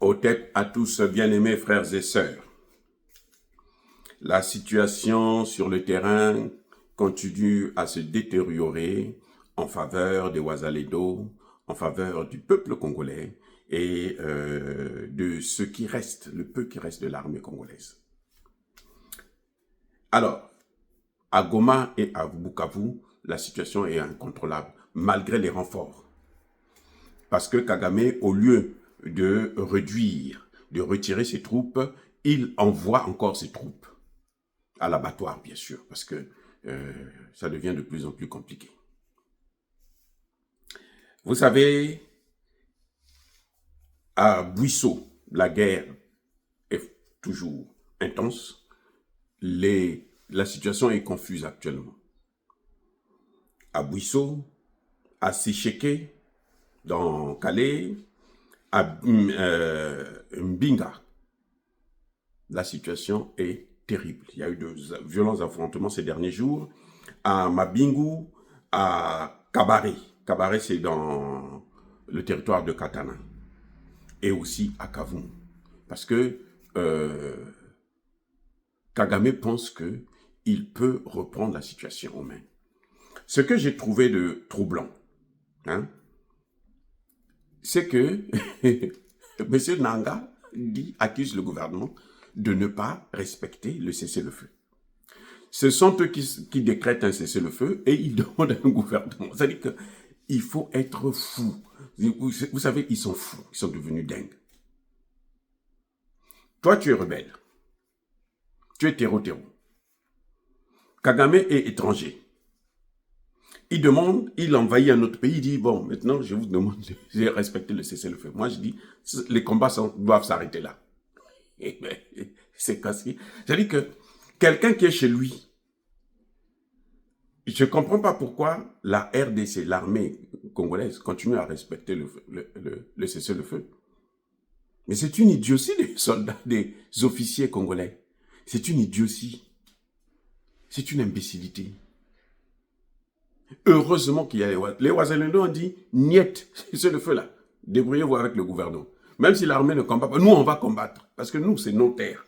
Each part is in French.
Otep à tous, bien-aimés frères et sœurs. La situation sur le terrain continue à se détériorer en faveur des Ouazalendo, en faveur du peuple congolais et de ce qui reste, le peu qui reste de l'armée congolaise. Alors, à Goma et à Bukavu, la situation est incontrôlable, malgré les renforts. Parce que Kagame, au lieu de réduire, de retirer ses troupes, il envoie encore ses troupes à l'abattoir, bien sûr, parce que ça devient de plus en plus compliqué. Vous savez, à Buisseau, la guerre est toujours intense. La situation est confuse actuellement. À Buisseau, à Sicheke, dans Calais, à Mbinga, la situation est terrible. Il y a eu de violents affrontements ces derniers jours. À Mabingu, à Kabare. Kabare, c'est dans le territoire de Katana. Et aussi à Kavumu. Parce que Kagame pense qu'il peut reprendre la situation en main. Ce que j'ai trouvé de troublant, c'est que M. Nanga accuse le gouvernement de ne pas respecter le cessez-le-feu. Ce sont eux qui décrètent un cessez-le-feu et ils demandent un gouvernement. C'est-à-dire qu'il faut être fou. Vous savez, ils sont fous, ils sont devenus dingues. Toi, tu es rebelle. Tu es terreau-terreau. Kagame est étranger. Il envahit un autre pays, il dit, bon, maintenant, je vous demande de respecter le cessez-le-feu. Moi, je dis, les combats doivent s'arrêter là. C'est cassé. C'est-à-dire que quelqu'un qui est chez lui, je ne comprends pas pourquoi la RDC, l'armée congolaise, continue à respecter le cessez-le-feu. Mais c'est une idiotie des soldats, des officiers congolais. C'est une idiotie. C'est une imbécilité. Heureusement qu'il y a les Ouazalendo ont dit, niet, c'est le feu là. Débrouillez-vous avec le gouvernement. Même si l'armée ne combat pas, nous on va combattre. Parce que nous, c'est nos terres.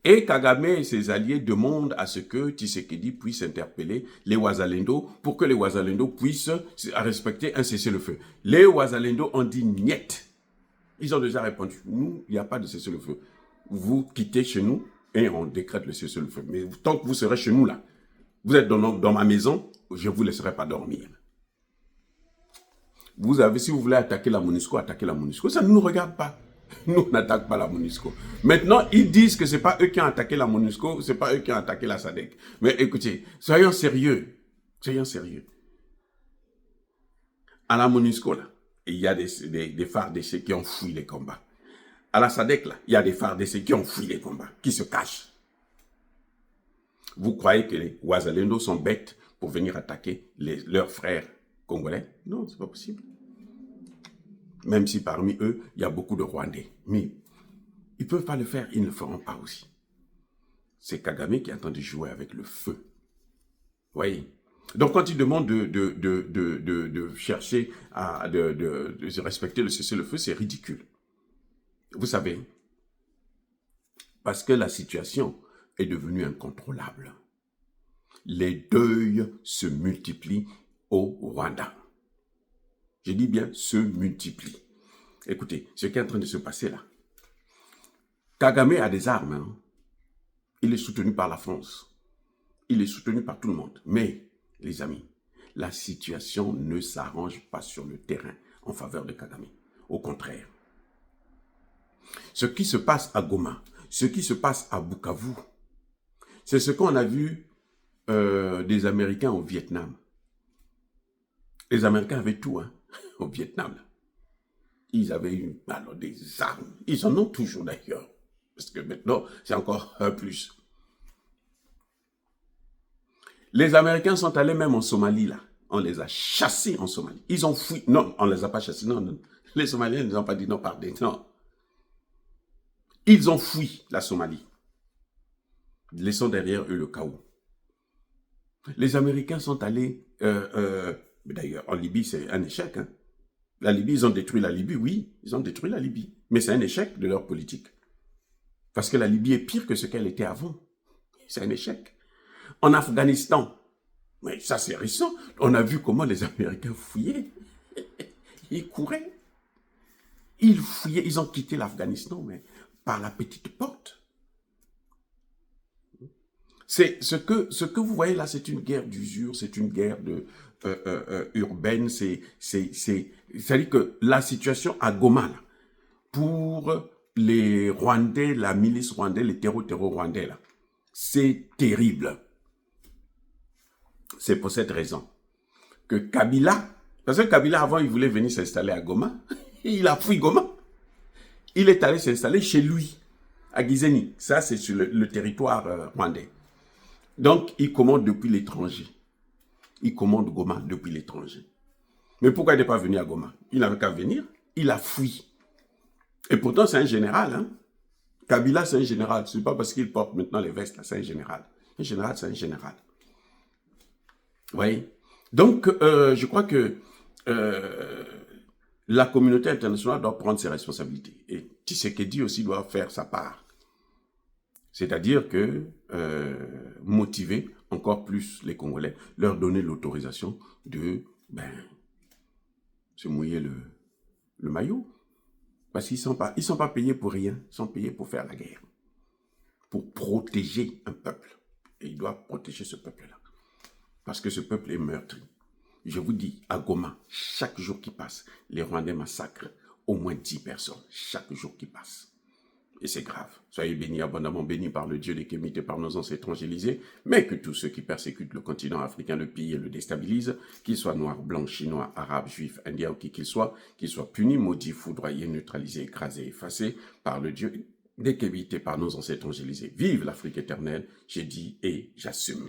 Et Kagame et ses alliés demandent à ce que Tshisekedi puisse interpeller les Ouazalendo pour que les Ouazalendo puissent respecter un cessez-le-feu. Les Ouazalendo ont dit niet. Ils ont déjà répondu, nous, il n'y a pas de cessez-le-feu. Vous quittez chez nous et on décrète le cessez-le-feu. Mais tant que vous serez chez nous là, vous êtes dans ma maison, je ne vous laisserai pas dormir. Vous avez, si vous voulez attaquer la MONUSCO, attaquez la MONUSCO. Ça ne nous regarde pas. Nous, on n'attaque pas la MONUSCO. Maintenant, ils disent que ce n'est pas eux qui ont attaqué la MONUSCO, ce n'est pas eux qui ont attaqué la SADC. Mais écoutez, soyons sérieux. Soyons sérieux. À la MONUSCO, là, il y a des FARDC qui ont fui les combats. À la SADC, là, il y a des FARDC qui ont fui les combats, qui se cachent. Vous croyez que les Ouazalendo sont bêtes pour venir attaquer leurs frères congolais? Non, c'est pas possible. Même si parmi eux, il y a beaucoup de Rwandais. Mais ils ne peuvent pas le faire, ils ne le feront pas aussi. C'est Kagame qui est en train de jouer avec le feu. Vous voyez? Donc quand il demande de chercher à de respecter le cessez-le-feu, c'est ridicule. Vous savez, parce que la situation est devenue incontrôlable. Les deuils se multiplient au Rwanda. Je dis bien se multiplient. Écoutez, ce qui est en train de se passer là. Kagame a des armes. Hein. Il est soutenu par la France. Il est soutenu par tout le monde. Mais, les amis, la situation ne s'arrange pas sur le terrain en faveur de Kagame. Au contraire. Ce qui se passe à Goma, ce qui se passe à Bukavu, c'est ce qu'on a vu des Américains au Vietnam. Les Américains avaient tout au Vietnam. Là. Ils avaient alors, des armes. Ils en ont toujours d'ailleurs. Parce que maintenant, c'est encore un plus. Les Américains sont allés même en Somalie, là. On les a chassés en Somalie. Ils ont fui. Non, on ne les a pas chassés. Non, non. Les Somaliens ne nous ont pas dit non, pardon. Non. Ils ont fui la Somalie. Laissant derrière eux le chaos. Les Américains sont allés... d'ailleurs, en Libye, c'est un échec. Hein. La Libye, ils ont détruit la Libye, oui, ils ont détruit la Libye. Mais c'est un échec de leur politique. Parce que la Libye est pire que ce qu'elle était avant. C'est un échec. En Afghanistan, mais ça c'est récent, on a vu comment les Américains fouillaient. Ils couraient. Ils fouillaient, ils ont quitté l'Afghanistan, mais par la petite porte. C'est ce que vous voyez là, c'est une guerre d'usure, c'est une guerre urbaine, c'est-à-dire que la situation à Goma, là, pour les Rwandais, la milice rwandaise, les terreaux rwandais, là, c'est terrible. C'est pour cette raison que Kabila, parce que Kabila avant, il voulait venir s'installer à Goma, il a fui Goma. Il est allé s'installer chez lui, à Gizeni. Ça, c'est sur le territoire rwandais. Donc, il commande depuis l'étranger. Il commande Goma depuis l'étranger. Mais pourquoi il n'est pas venu à Goma? Il n'avait qu'à venir. Il a fui. Et pourtant, c'est un général. Hein? Kabila, c'est un général. Ce n'est pas parce qu'il porte maintenant les vestes, c'est un général. Un général, c'est un général. Vous voyez? Donc, je crois que la communauté internationale doit prendre ses responsabilités. Et Tshisekedi aussi doit faire sa part. C'est-à-dire que motiver encore plus les Congolais, leur donner l'autorisation de se mouiller le maillot. Parce qu'ils ne sont pas payés pour rien, ils sont payés pour faire la guerre. Pour protéger un peuple. Et ils doivent protéger ce peuple-là. Parce que ce peuple est meurtri. Je vous dis, à Goma, chaque jour qui passe, les Rwandais massacrent au moins 10 personnes, chaque jour qui passe. Et c'est grave. Soyez bénis, abondamment bénis par le Dieu des Kémites et par nos ancêtres évangélisés, mais que tous ceux qui persécutent le continent africain le pillent et le déstabilisent, qu'ils soient noirs, blancs, chinois, arabes, juifs, indiens ou qui qu'ils soient punis, maudits, foudroyés, neutralisés, écrasés, effacés par le Dieu des Kémites et par nos ancêtres évangélisés. Vive l'Afrique éternelle, j'ai dit et j'assume.